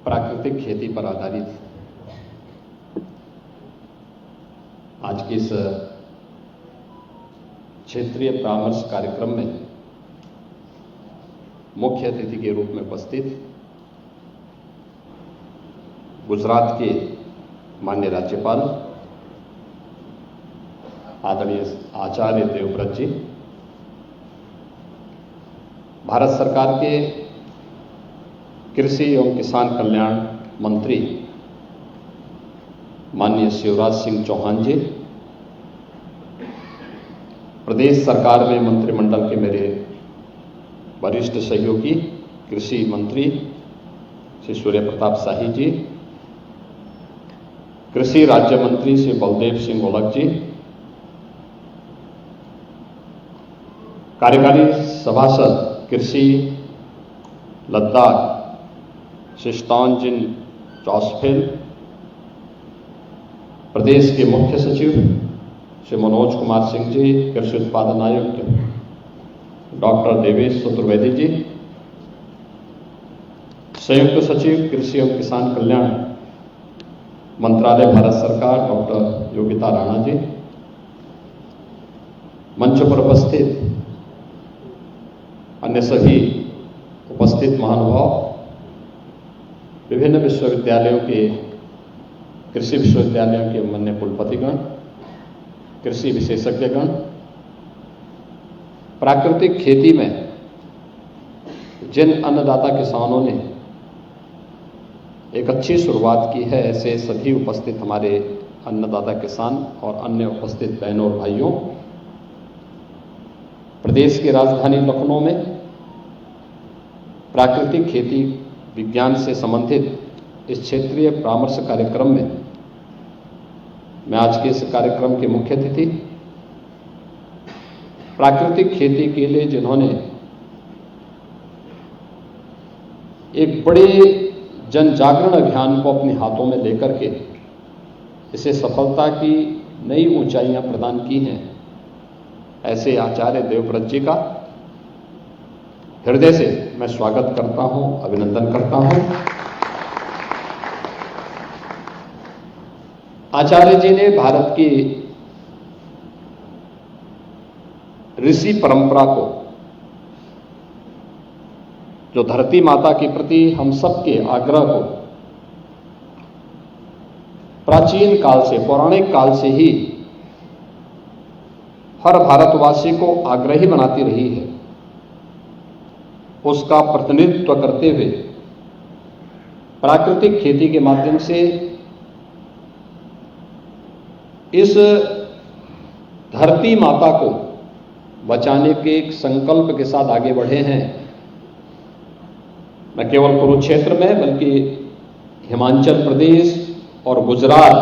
प्राकृतिक खेती पर आधारित आज के इस क्षेत्रीय परामर्श कार्यक्रम में मुख्य अतिथि के रूप में उपस्थित गुजरात के माननीय राज्यपाल आदरणीय आचार्य देवव्रत जी, भारत सरकार के कृषि एवं किसान कल्याण मंत्री माननीय शिवराज सिंह चौहान जी, प्रदेश सरकार में मंत्रिमंडल के मेरे वरिष्ठ सहयोगी कृषि मंत्री श्री सूर्य प्रताप शाही जी, कृषि राज्य मंत्री श्री बलदेव सिंह ओलख जी, कार्यकारी सभासद कृषि लद्दाख श्री स्टॉनजिन जॉसफेल, प्रदेश के मुख्य सचिव श्री मनोज कुमार सिंह जी, कृषि उत्पादन आयुक्त डॉक्टर देवेश चतुर्वेदी जी, संयुक्त सचिव कृषि एवं किसान कल्याण मंत्रालय भारत सरकार डॉक्टर योगिता राणा जी, मंच पर उपस्थित अन्य सभी उपस्थित महानुभाव, विभिन्न विश्वविद्यालयों के कृषि विश्वविद्यालयों के मान्य कुलपतिगण, कृषि विशेषज्ञगण, प्राकृतिक खेती में जिन अन्नदाता किसानों ने एक अच्छी शुरुआत की है, ऐसे सभी उपस्थित हमारे अन्नदाता किसान और अन्य उपस्थित बहनों और भाइयों, प्रदेश की राजधानी लखनऊ में प्राकृतिक खेती विज्ञान से संबंधित इस क्षेत्रीय परामर्श कार्यक्रम में मैं आज के इस कार्यक्रम के मुख्य अतिथि, प्राकृतिक खेती के लिए जिन्होंने एक बड़े जन जागरण अभियान को अपने हाथों में लेकर के इसे सफलता की नई ऊंचाइयां प्रदान की हैं, ऐसे आचार्य देवव्रत जी का हृदय से मैं स्वागत करता हूं, अभिनंदन करता हूं। आचार्य जी ने भारत की ऋषि परंपरा को, जो धरती माता के प्रति हम सबके आग्रह को प्राचीन काल से, पौराणिक काल से ही हर भारतवासी को आग्रही बनाती रही है, उसका प्रतिनिधित्व करते हुए प्राकृतिक खेती के माध्यम से इस धरती माता को बचाने के एक संकल्प के साथ आगे बढ़े हैं। न केवल कुरुक्षेत्र में बल्कि हिमाचल प्रदेश और गुजरात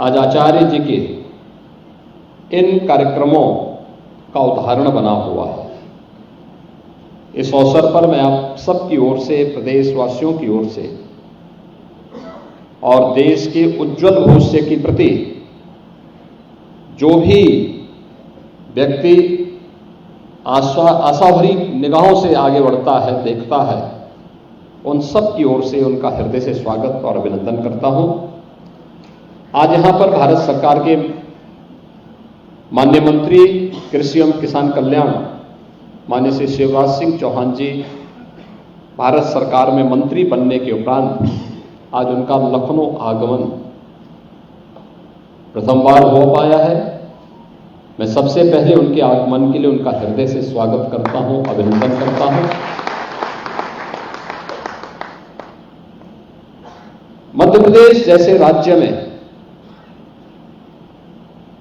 आज आचार्य जी के इन कार्यक्रमों का उदाहरण बना हुआ है। इस अवसर पर मैं आप सबकी ओर से, प्रदेशवासियों की ओर से और देश के उज्जवल भविष्य के प्रति जो भी व्यक्ति आशा भरी निगाहों से आगे बढ़ता है, देखता है, उन सब की ओर से उनका हृदय से स्वागत और अभिनंदन करता हूं। आज यहां पर भारत सरकार के माननीय मंत्री कृषि एवं किसान कल्याण माननीय श्री शिवराज सिंह चौहान जी भारत सरकार में मंत्री बनने के उपरांत आज उनका लखनऊ आगमन प्रथम बार हो पाया है। मैं सबसे पहले उनके आगमन के लिए उनका हृदय से स्वागत करता हूं, अभिनंदन करता हूं। मध्य प्रदेश जैसे राज्य में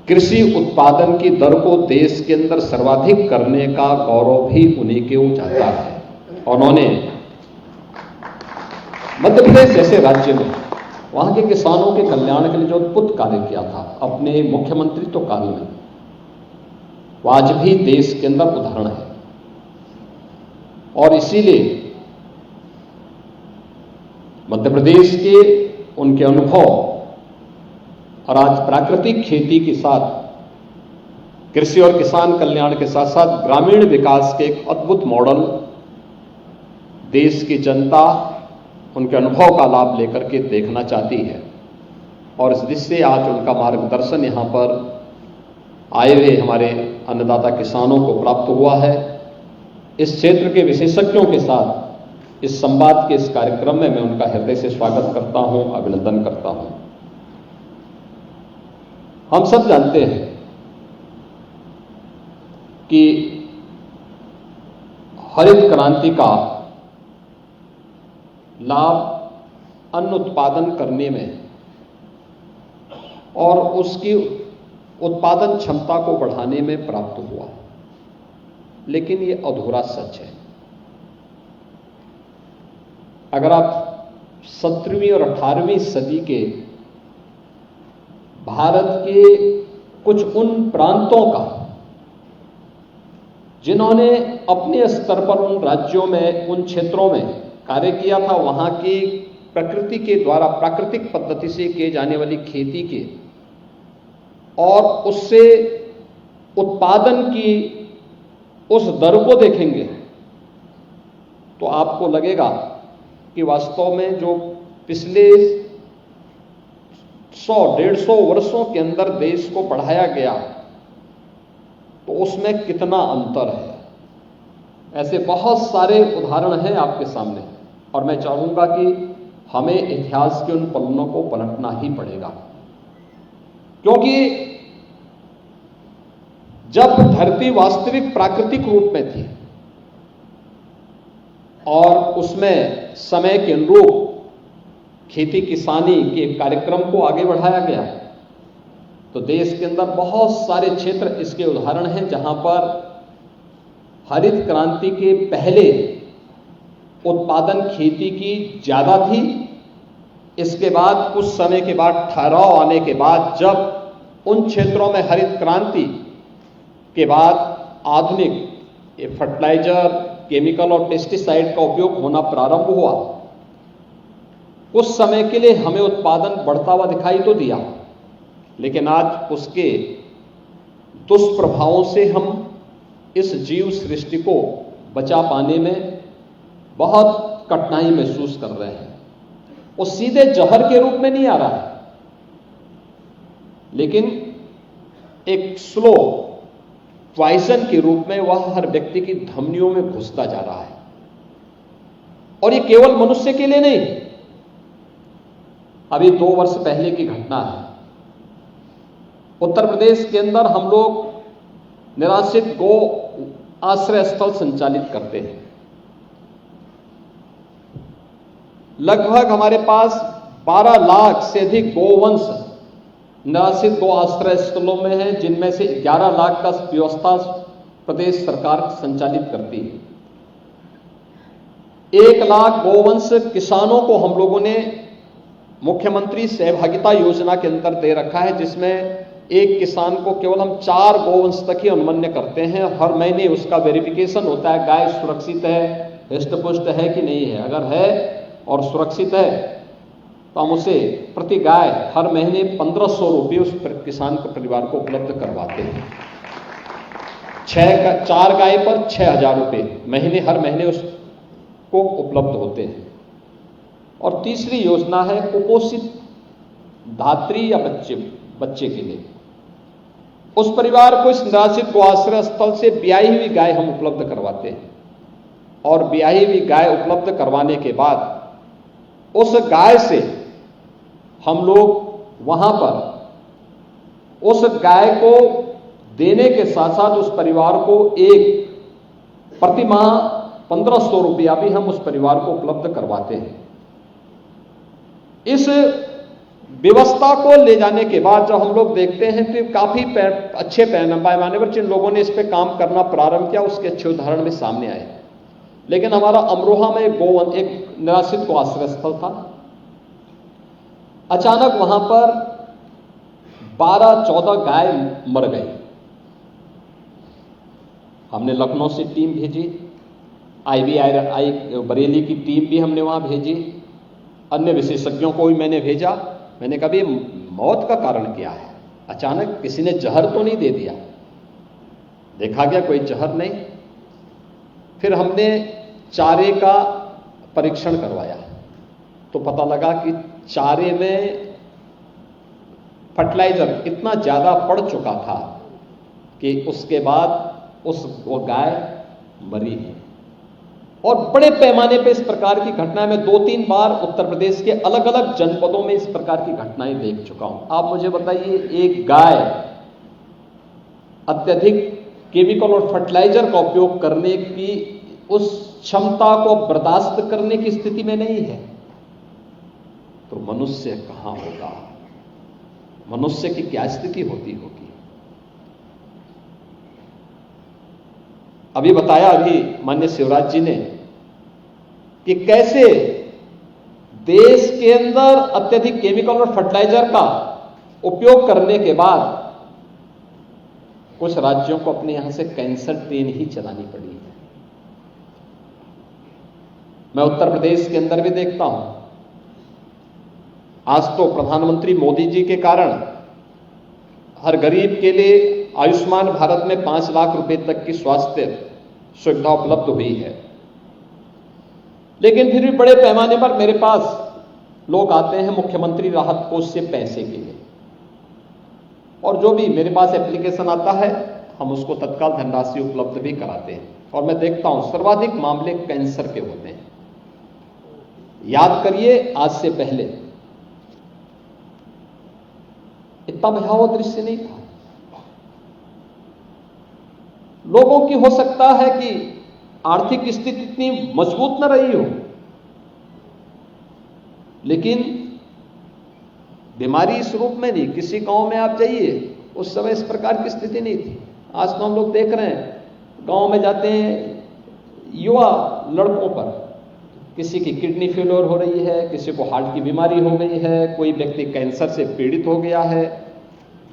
कृषि उत्पादन की दर को देश के अंदर सर्वाधिक करने का गौरव भी उन्हीं के को जाता है। उन्होंने मध्य प्रदेश जैसे राज्य में वहां के किसानों के कल्याण के लिए जो अद्भुत कार्य किया था अपने मुख्यमंत्रित्व काल में, वो आज भी देश के अंदर उदाहरण है। और इसीलिए मध्य प्रदेश के उनके अनुभव और आज प्राकृतिक खेती के साथ कृषि और किसान कल्याण के साथ साथ ग्रामीण विकास के एक अद्भुत मॉडल देश की जनता, उनके अनुभव का लाभ लेकर के देखना चाहती है और इस दृष्टि से आज उनका मार्गदर्शन यहाँ पर आए हुए हमारे अन्नदाता किसानों को प्राप्त हुआ है। इस क्षेत्र के विशेषज्ञों के साथ इस संवाद के इस कार्यक्रम में मैं उनका हृदय से स्वागत करता हूं, अभिनंदन करता हूं। हम सब जानते हैं कि हरित क्रांति का लाभ अन्न उत्पादन करने में और उसकी उत्पादन क्षमता को बढ़ाने में प्राप्त हुआ, लेकिन यह अधूरा सच है। अगर आप 17वीं और 18वीं सदी के भारत के कुछ उन प्रांतों का, जिन्होंने अपने स्तर पर उन राज्यों में, उन क्षेत्रों में कार्य किया था, वहां की प्रकृति के द्वारा प्राकृतिक पद्धति से किए जाने वाली खेती के और उससे उत्पादन की उस दर को देखेंगे तो आपको लगेगा कि वास्तव में जो पिछले 100-150 वर्षों के अंदर देश को बढ़ाया गया तो उसमें कितना अंतर है। ऐसे बहुत सारे उदाहरण हैं आपके सामने और मैं चाहूंगा कि हमें इतिहास के उन पन्नों को पलटना ही पड़ेगा, क्योंकि जब धरती वास्तविक प्राकृतिक रूप में थी और उसमें समय के अनुरूप खेती किसानी के कार्यक्रम को आगे बढ़ाया गया तो देश के अंदर बहुत सारे क्षेत्र इसके उदाहरण हैं जहां पर हरित क्रांति के पहले उत्पादन खेती की ज्यादा थी। इसके बाद कुछ समय के बाद ठहराव आने के बाद जब उन क्षेत्रों में हरित क्रांति के बाद आधुनिक फर्टिलाइजर, केमिकल और पेस्टिसाइड का उपयोग होना प्रारंभ हुआ, कुछ समय के लिए हमें उत्पादन बढ़ता हुआ दिखाई तो दिया, लेकिन आज उसके दुष्प्रभावों से हम इस जीव सृष्टि को बचा पाने में बहुत कठिनाई महसूस कर रहे हैं। वो सीधे जहर के रूप में नहीं आ रहा है, लेकिन एक स्लो पॉइजन के रूप में वह हर व्यक्ति की धमनियों में घुसता जा रहा है। और ये केवल मनुष्य के लिए नहीं, अभी 2 वर्ष पहले की घटना है। उत्तर प्रदेश के अंदर हम लोग निराश्रित गो आश्रय स्थल संचालित करते हैं। लगभग हमारे पास 12 लाख से अधिक गोवंश निराश्रित गो आश्रय स्थलों में है, जिनमें से 11 लाख का व्यवस्था प्रदेश सरकार संचालित करती है। 1 लाख गोवंश किसानों को हम लोगों ने मुख्यमंत्री सहभागिता योजना के अंदर दे रखा है, जिसमें एक किसान को केवल हम 4 गोवंश तक ही अनुमन्य करते हैं। हर महीने उसका वेरिफिकेशन होता है, गाय सुरक्षित है, हृष्ट-पुष्ट है कि नहीं है। अगर है और सुरक्षित है तो हम उसे प्रति गाय हर महीने 1500 रुपये उस किसान को, परिवार को उपलब्ध करवाते हैं। 4 गाय पर 6000 रुपये महीने, हर महीने उसको उपलब्ध होते हैं। और तीसरी योजना है कुपोषित धात्री या बच्चे के लिए। उस परिवार को इस निराश्रित गो आश्रय स्थल से ब्याई हुई गाय हम उपलब्ध करवाते हैं और ब्याई हुई गाय उपलब्ध करवाने के बाद उस गाय से हम लोग वहां पर उस गाय को देने के साथ साथ उस परिवार को एक प्रति माह 1500 रुपया भी हम उस परिवार को उपलब्ध करवाते हैं। इस व्यवस्था को ले जाने के बाद जब हम लोग देखते हैं तो काफी अच्छे पैमाने पर जिन लोगों ने इस पे काम करना प्रारंभ किया उसके अच्छे उदाहरण में सामने आए। लेकिन हमारा अमरोहा में एक निराश्रित गो आश्रय स्थल था। अचानक वहां पर 12-14 गाय मर गई। हमने लखनऊ से टीम भेजी, IVI बरेली की टीम भी हमने वहां भेजी, अन्य विशेषज्ञों को भी मैंने भेजा। मैंने कहा मौत का कारण क्या है? अचानक किसी ने जहर तो नहीं दे दिया? देखा गया कोई जहर नहीं। फिर हमने चारे का परीक्षण करवाया तो पता लगा कि चारे में फर्टिलाइजर इतना ज्यादा पड़ चुका था कि उसके बाद वो गाय मरी है। और बड़े पैमाने पे इस प्रकार की घटनाएं मैं 2-3 बार उत्तर प्रदेश के अलग अलग जनपदों में इस प्रकार की घटनाएं देख चुका हूं। आप मुझे बताइए, एक गाय अत्यधिक केमिकल और फर्टिलाइजर का उपयोग करने की उस क्षमता को बर्दाश्त करने की स्थिति में नहीं है, तो मनुष्य कहां होगा? मनुष्य की क्या स्थिति होती होगी? अभी बताया माननीय शिवराज जी ने कि कैसे देश के अंदर अत्यधिक केमिकल और फर्टिलाइजर का उपयोग करने के बाद कुछ राज्यों को अपने यहां से कैंसर ट्रेन ही चलानी पड़ी है। मैं उत्तर प्रदेश के अंदर भी देखता हूं, आज तो प्रधानमंत्री मोदी जी के कारण हर गरीब के लिए आयुष्मान भारत में 5 लाख रुपए तक की स्वास्थ्य सुविधा उपलब्ध हुई है। लेकिन फिर भी बड़े पैमाने पर मेरे पास लोग आते हैं मुख्यमंत्री राहत कोष से पैसे के लिए, और जो भी मेरे पास एप्लीकेशन आता है हम उसको तत्काल धनराशि उपलब्ध भी कराते हैं। और मैं देखता हूं सर्वाधिक मामले कैंसर के होते हैं। याद करिए, आज से पहले इतना भयावह दृश्य नहीं था। लोगों की हो सकता है कि आर्थिक स्थिति इतनी मजबूत न रही हो, लेकिन बीमारी इस रूप में नहीं। किसी गांव में आप जाइए, उस समय इस प्रकार की स्थिति नहीं थी। आज तो हम लोग देख रहे हैं, गांव में जाते हैं युवा लड़कों पर, किसी की किडनी फेलियर हो रही है, किसी को हार्ट की बीमारी हो गई है, कोई व्यक्ति कैंसर से पीड़ित हो गया है।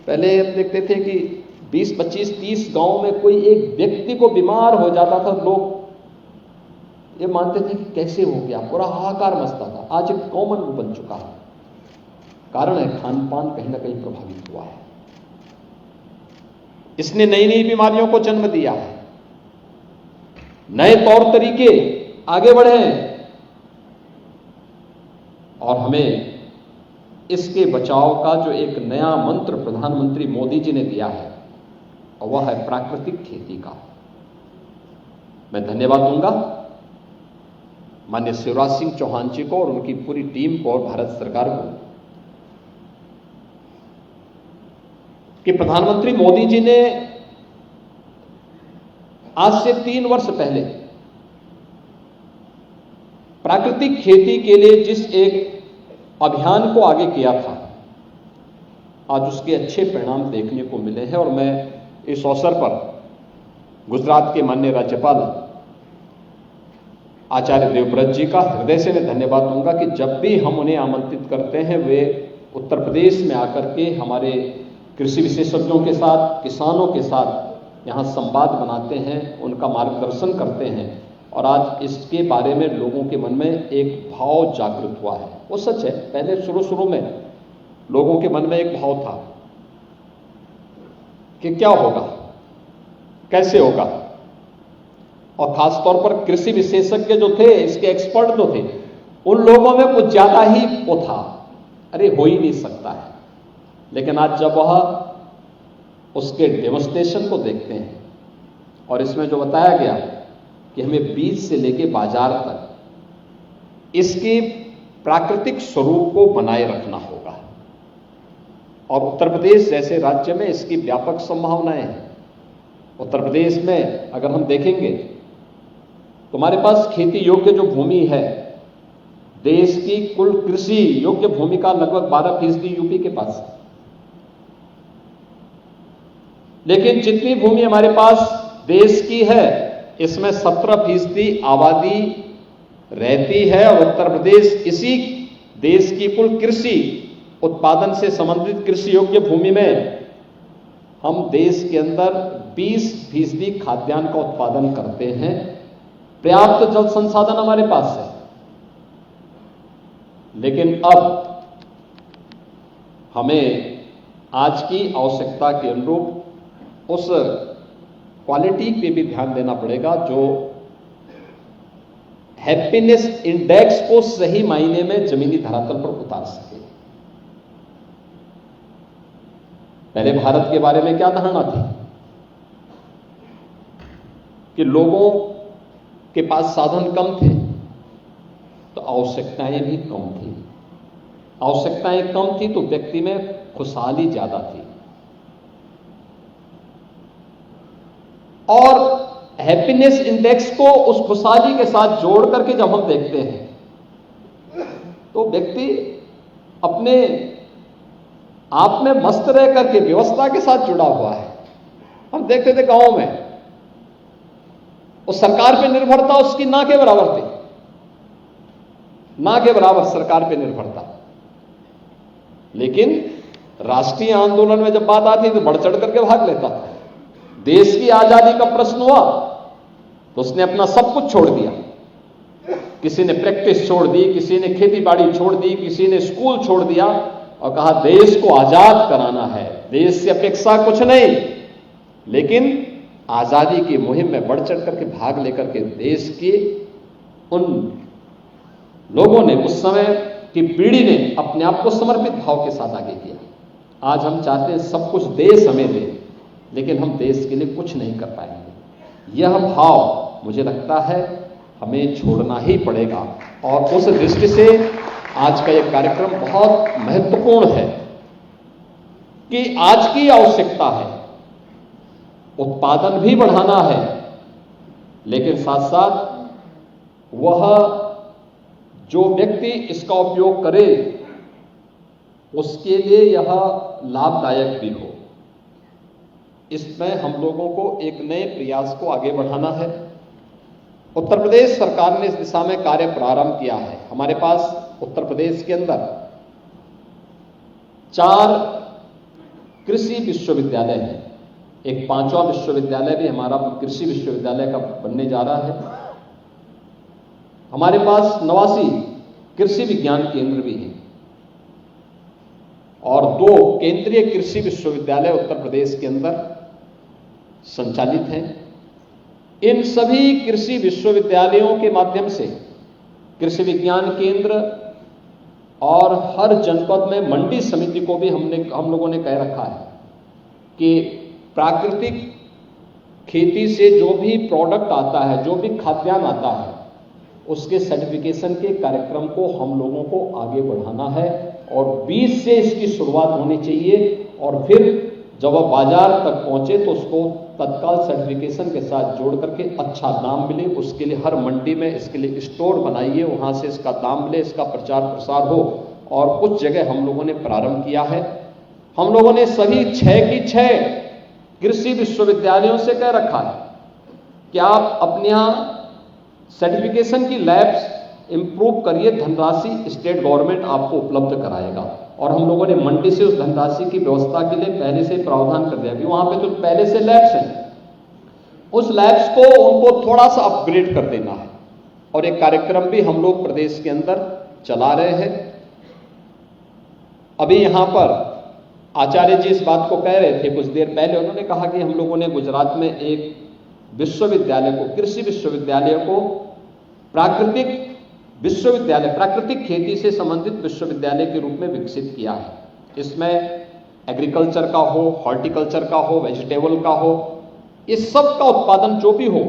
पहले हम देखते थे कि 20, 25, 30 गांव में कोई एक व्यक्ति को बीमार हो जाता था, लोग ये मानते थे कि कैसे हो गया, पूरा हाहाकार मचता था। आज एक कॉमन बन चुका है। कारण है खान पान कहीं ना कहीं प्रभावित हुआ है। इसने नई नई बीमारियों को जन्म दिया है, नए तौर तरीके आगे बढ़े हैं, और हमें इसके बचाव का जो एक नया मंत्र प्रधानमंत्री मोदी जी ने दिया है, और वह है प्राकृतिक खेती का। मैं धन्यवाद दूंगा माननीय शिवराज सिंह चौहान जी को और उनकी पूरी टीम को और भारत सरकार को कि प्रधानमंत्री मोदी जी ने आज से 3 वर्ष पहले प्राकृतिक खेती के लिए जिस एक अभियान को आगे किया था, आज उसके अच्छे परिणाम देखने को मिले हैं। और मैं इस अवसर पर गुजरात के माननीय राज्यपाल आचार्य देवव्रत जी का हृदय से मैं धन्यवाद दूंगा कि जब भी हम उन्हें आमंत्रित करते हैं, वे उत्तर प्रदेश में आकर के हमारे कृषि विशेषज्ञों के साथ, किसानों के साथ यहाँ संवाद बनाते हैं, उनका मार्गदर्शन करते हैं। और आज इसके बारे में लोगों के मन में एक भाव जागृत हुआ है। वो सच है, पहले शुरू में लोगों के मन में एक भाव था कि क्या होगा, कैसे होगा, और खासतौर पर कृषि विशेषज्ञ जो थे, इसके एक्सपर्ट जो थे, उन लोगों में कुछ ज्यादा ही वो था, अरे हो ही नहीं सकता है। लेकिन आज जब वह उसके डेमोन्स्ट्रेशन को देखते हैं, और इसमें जो बताया गया कि हमें बीज से लेके बाजार तक इसके प्राकृतिक स्वरूप को बनाए रखना होगा, और उत्तर प्रदेश जैसे राज्य में इसकी व्यापक संभावनाएं हैं। उत्तर प्रदेश में अगर हम देखेंगे तो हमारे पास खेती योग्य जो भूमि है, देश की कुल कृषि योग्य भूमि का लगभग 12% यूपी के पास है। लेकिन जितनी भूमि हमारे पास देश की है, इसमें 17% आबादी रहती है, और उत्तर प्रदेश इसी देश की कुल कृषि उत्पादन से संबंधित कृषि योग्य भूमि में हम देश के अंदर 20% खाद्यान्न का उत्पादन करते हैं। पर्याप्त जल संसाधन हमारे पास है, लेकिन अब हमें आज की आवश्यकता के अनुरूप उस क्वालिटी पे भी ध्यान देना पड़ेगा जो हैप्पीनेस इंडेक्स को सही मायने में जमीनी धरातल पर उतार सके। पहले भारत के बारे में क्या धारणा थी कि लोगों के पास साधन कम थे तो आवश्यकताएं भी कम थी। आवश्यकताएं कम थी तो व्यक्ति में खुशहाली ज्यादा थी। और हैप्पीनेस इंडेक्स को उस खुशहाली के साथ जोड़ करके जब हम देखते हैं तो व्यक्ति अपने आप में मस्त रह करके व्यवस्था के साथ जुड़ा हुआ है। हम देखते थे गांव में उस सरकार पे निर्भरता उसकी ना के बराबर थी, ना के बराबर सरकार पे निर्भरता। लेकिन राष्ट्रीय आंदोलन में जब बात आती तो बढ़ चढ़ करके भाग लेता था। देश की आजादी का प्रश्न हुआ तो उसने अपना सब कुछ छोड़ दिया। किसी ने प्रैक्टिस छोड़ दी, किसी ने खेती बाड़ी छोड़ दी, किसी ने स्कूल छोड़ दिया और कहा देश को आजाद कराना है, देश से अपेक्षा कुछ नहीं। लेकिन आजादी की मुहिम में बढ़ चढ़ करके भाग लेकर के देश के उन लोगों ने, उस समय की पीढ़ी ने अपने आप को समर्पित भाव के साथ आगे किया। आज हम चाहते हैं सब कुछ देश हमें दे, लेकिन हम देश के लिए कुछ नहीं कर पाएंगे। यह भाव मुझे लगता है हमें छोड़ना ही पड़ेगा। और उस दृष्टि से आज का यह कार्यक्रम बहुत महत्वपूर्ण है कि आज की आवश्यकता है, उत्पादन भी बढ़ाना है, लेकिन साथ साथ वह जो व्यक्ति इसका उपयोग करे उसके लिए यह लाभदायक भी हो। इसमें हम लोगों को एक नए प्रयास को आगे बढ़ाना है। उत्तर प्रदेश सरकार ने इस दिशा में कार्य प्रारंभ किया है। हमारे पास उत्तर प्रदेश के अंदर 4 कृषि विश्वविद्यालय हैं। एक 5वां विश्वविद्यालय भी हमारा कृषि विश्वविद्यालय का बनने जा रहा है। हमारे पास 89 कृषि विज्ञान केंद्र भी हैं और 2 केंद्रीय कृषि विश्वविद्यालय उत्तर प्रदेश के अंदर संचालित हैं। इन सभी कृषि विश्वविद्यालयों के माध्यम से कृषि विज्ञान केंद्र और हर जनपद में मंडी समिति को भी हम लोगों ने कह रखा है कि प्राकृतिक खेती से जो भी प्रोडक्ट आता है, जो भी खाद्यान्न आता है, उसके सर्टिफिकेशन के कार्यक्रम को हम लोगों को आगे बढ़ाना है और बीज से इसकी शुरुआत होनी चाहिए और फिर जब वह बाजार तक पहुंचे तो उसको तत्काल सर्टिफिकेशन के साथ जोड़ करके अच्छा दाम मिले। उसके लिए हर मंडी में इसके लिए स्टोर बनाइए, वहां से इसका दाम मिले, इसका प्रचार प्रसार हो। और कुछ जगह हम लोगों ने प्रारंभ किया है। हम लोगों ने सभी 6 की 6 कृषि विश्वविद्यालयों से कह रखा है कि आप अपने यहां सर्टिफिकेशन की लैब्स इंप्रूव करिए, धनराशि स्टेट गवर्नमेंट आपको उपलब्ध कराएगा। और हम लोगों ने मंडी से उस धनराशि की व्यवस्था के लिए पहले से प्रावधान कर दिया कि वहां पे तो पहले से लैब्स हैं, उस लैब्स को उनको थोड़ा सा अपग्रेड कर देना है। और एक कार्यक्रम भी हम लोग प्रदेश के अंदर चला रहे हैं। अभी यहां पर आचार्य जी इस बात को कह रहे थे कुछ देर पहले, उन्होंने कहा कि हम लोगों ने गुजरात में एक विश्वविद्यालय को, कृषि विश्वविद्यालय को प्राकृतिक विश्वविद्यालय, प्राकृतिक खेती से संबंधित विश्वविद्यालय के रूप में विकसित किया है। इसमें एग्रीकल्चर का हो, हॉर्टिकल्चर का हो, वेजिटेबल का हो, इस सब का उत्पादन जो भी हो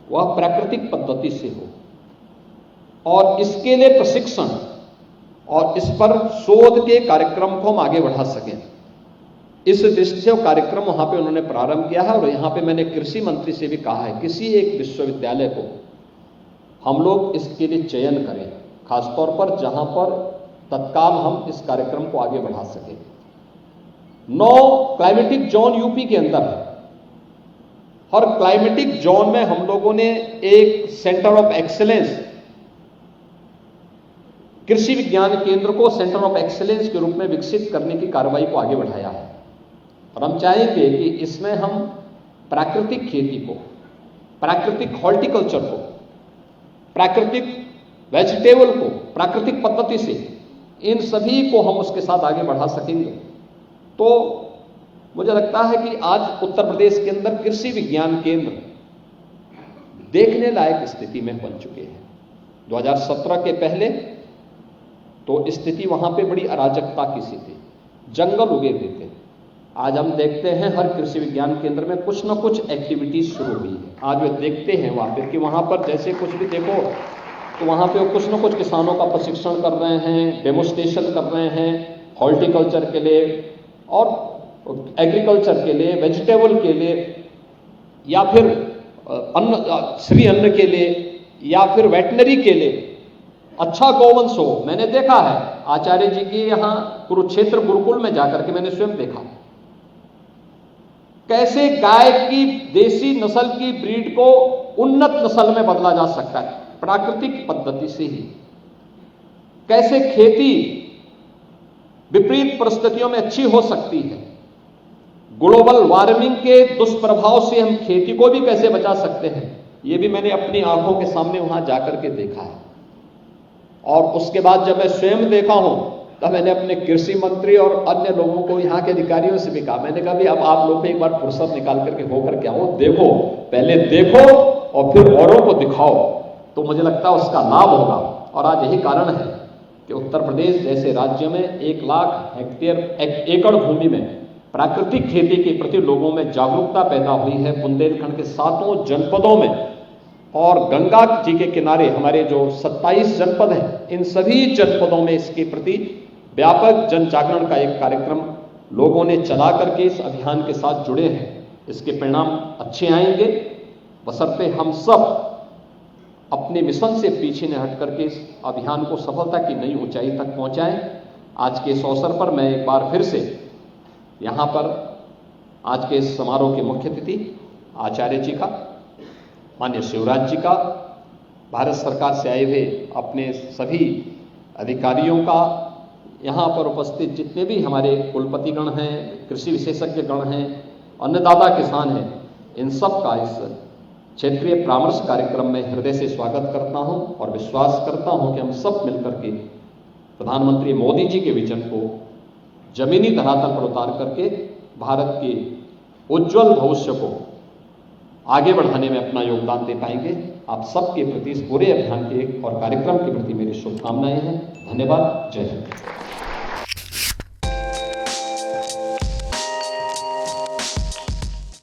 वह प्राकृतिक पद्धति से हो और इसके लिए प्रशिक्षण और इस पर शोध के कार्यक्रम को हम आगे बढ़ा सकें। इस दृष्टि से कार्यक्रम वहां पे उन्होंने प्रारंभ किया है। और यहां पे मैंने कृषि मंत्री से भी कहा है किसी एक विश्वविद्यालय को हम लोग इसके लिए चयन करें, खासतौर पर जहां पर तत्काल हम इस कार्यक्रम को आगे बढ़ा सकें। 9 क्लाइमेटिक जोन यूपी के अंदर है। हर क्लाइमेटिक जोन में हम लोगों ने एक सेंटर ऑफ एक्सीलेंस, कृषि विज्ञान केंद्र को सेंटर ऑफ एक्सीलेंस के रूप में विकसित करने की कार्रवाई को आगे बढ़ाया है। और हम चाहेंगे कि इसमें हम प्राकृतिक खेती को, प्राकृतिक हॉर्टिकल्चर को, प्राकृतिक वेजिटेबल को प्राकृतिक पद्धति से, इन सभी को हम उसके साथ आगे बढ़ा सकेंगे। तो मुझे लगता है कि आज उत्तर प्रदेश के अंदर कृषि विज्ञान केंद्र देखने लायक स्थिति में बन चुके हैं। 2017 के पहले तो स्थिति वहां पे बड़ी अराजकता की सी थी, जंगल उगे हुए थे। आज हम देखते हैं हर कृषि विज्ञान केंद्र में कुछ ना कुछ एक्टिविटीज शुरू हुई है। आज वे देखते हैं वहां पे कि वहां पर जैसे कुछ भी देखो तो वहां पे कुछ ना कुछ किसानों का प्रशिक्षण कर रहे हैं, डेमोस्ट्रेशन कर रहे हैं, हॉर्टिकल्चर के लिए और एग्रीकल्चर के लिए, वेजिटेबल के लिए, या फिर श्री अन्न के लिए, या फिर वेटनरी के लिए अच्छा गौवंश हो। मैंने देखा है आचार्य जी की यहां कुरुक्षेत्र गुरुकुल में जाकर के मैंने स्वयं देखा कैसे गाय की देसी नस्ल की ब्रीड को उन्नत नस्ल में बदला जा सकता है प्राकृतिक पद्धति से ही। कैसे खेती विपरीत परिस्थितियों में अच्छी हो सकती है। ग्लोबल वार्मिंग के दुष्प्रभाव से हम खेती को भी कैसे बचा सकते हैं, यह भी मैंने अपनी आंखों के सामने वहां जाकर के देखा है। और उसके बाद जब मैं स्वयं देखा हूं तब मैंने अपने कृषि मंत्री और अन्य लोगों को, यहां के अधिकारियों से भी कहा, मैंने कहा भी अब आप लोग एक बार फुर्सत निकाल करके होकर के आओ, देखो, पहले देखो और फिर औरों को दिखाओ, तो मुझे लगता है उसका लाभ होगा। और आज यही कारण है कि उत्तर प्रदेश जैसे राज्य में 1 लाख हेक्टेयर एकड़ भूमि में प्राकृतिक खेती के प्रति लोगों में जागरूकता पैदा हुई है। बुंदेलखंड के 7 जनपदों में और गंगा जी के किनारे हमारे जो 27 जनपद हैं, इन सभी जनपदों में इसके प्रति व्यापक जन जागरण का एक कार्यक्रम लोगों ने चला करके इस अभियान के साथ जुड़े हैं। इसके परिणाम अच्छे आएंगे, बशर्ते हम सब अपने मिशन से पीछे न हट करके इस अभियान को सफलता की नई ऊंचाई तक पहुंचाएं। आज के इस अवसर पर मैं एक बार फिर से यहां पर आज के इस समारोह के मुख्य अतिथि आचार्य जी का, माननीय शिवराज जी का, भारत सरकार से आए हुए अपने सभी अधिकारियों का, यहां पर उपस्थित जितने भी हमारे कुलपतिगण हैं, कृषि विशेषज्ञ गण हैं, अन्नदाता किसान हैं, इन सब का इस क्षेत्रीय परामर्श कार्यक्रम में हृदय से स्वागत करता हूं और विश्वास करता हूं कि हम सब मिलकर के प्रधानमंत्री मोदी जी के विजन को जमीनी धरातल पर उतार करके भारत के उज्जवल भविष्य को आगे बढ़ाने में अपना योगदान दे पाएंगे। आप सबके प्रति इस पूरे अभियान के और कार्यक्रम के प्रति मेरी शुभकामनाएं हैं। धन्यवाद। जय हिंद।